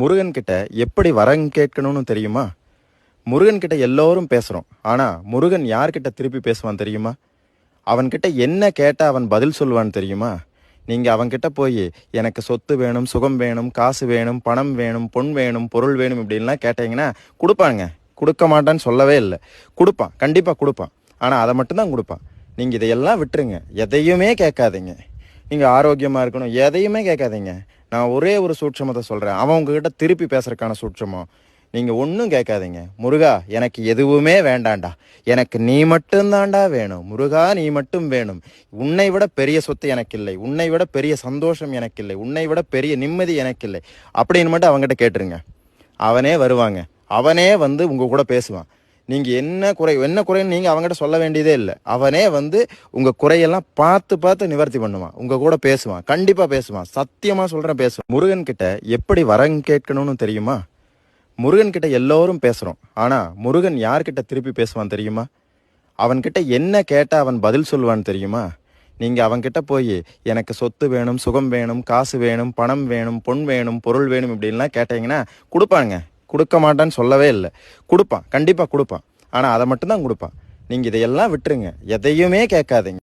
முருகன் கிட்ட எப்படி வரம் கேட்கணும்னு தெரியுமா? முருகன் கிட்ட எல்லோரும் பேசுறோம். ஆனா முருகன் யார்கிட்ட திருப்பி பேசுவான் தெரியுமா? அவன்கிட்ட என்ன கேட்டா அவன் பதில் சொல்லுவான்னு தெரியுமா? நீங்க அவன்கிட்ட போய் எனக்கு சொத்து வேணும், சுகம் வேணும், காசு வேணும், பணம் வேணும், பொன் வேணும், பொருள் வேணும் இப்படின்லாம் கேட்டீங்கன்னா கொடுப்பாங்க. கொடுக்க மாட்டான்னு சொல்லவே இல்லை. கொடுப்பான், கண்டிப்பா கொடுப்பான். ஆனா அதை மட்டும்தான் கொடுப்பான். நீங்க இதையெல்லாம் விட்டுருங்க. எதையுமே கேட்காதீங்க. நீங்க ஆரோக்கியமா இருக்கணும், எதையுமே கேட்காதீங்க. நான் ஒரே ஒரு சூட்சமத்தை சொல்றேன். அவன் உங்ககிட்ட திருப்பி பேசுறதுக்கான சூட்சமம். நீங்க ஒன்றும் கேட்காதீங்க. முருகா எனக்கு எதுவுமே வேண்டாண்டா, எனக்கு நீ மட்டும்தாண்டா வேணும். முருகா நீ மட்டும் வேணும். உன்னை விட பெரிய சொத்து எனக்கு இல்லை, உன்னை விட பெரிய சந்தோஷம் எனக்கு இல்லை, உன்னை விட பெரிய நிம்மதி எனக்கு இல்லை அப்படின்னு மட்டும் அவங்ககிட்ட கேட்டுருங்க. அவனே வருவாங்க. அவனே வந்து உங்க கூட பேசுவான். நீங்க என்ன குறைன்னு நீங்க அவங்ககிட்ட சொல்ல வேண்டியதே இல்லை. அவனே வந்து உங்க குறையெல்லாம் பார்த்து பார்த்து நிவர்த்தி பண்ணுவான். உங்க கூட பேசுவான், கண்டிப்பா பேசுவான். சத்தியமா சொல்றேன், பேசுவான். முருகன் கிட்ட எப்படி வரம் கேட்கணும்னு தெரியுமா? முருகன் கிட்ட எல்லோரும் பேசுறோம். ஆனா முருகன் யார்கிட்ட திருப்பி பேசுவான் தெரியுமா? அவன்கிட்ட என்ன கேட்டா அவன் பதில் சொல்லுவான்னு தெரியுமா? நீங்க அவன்கிட்ட போய் எனக்கு சொத்து வேணும், சுகம் வேணும், காசு வேணும், பணம் வேணும், பொன் வேணும், பொருள் வேணும் இப்படின்லாம் கேட்டீங்கன்னா கொடுப்பாங்க. கொடுக்க மாட்டான்னு சொல்லவே இல்லை. கொடுப்பான், கண்டிப்பா கொடுப்பான். ஆனா அதை மட்டும்தான் கொடுப்பான். நீங்க இதையெல்லாம் விட்டுருங்க. எதையுமே கேட்காதீங்க.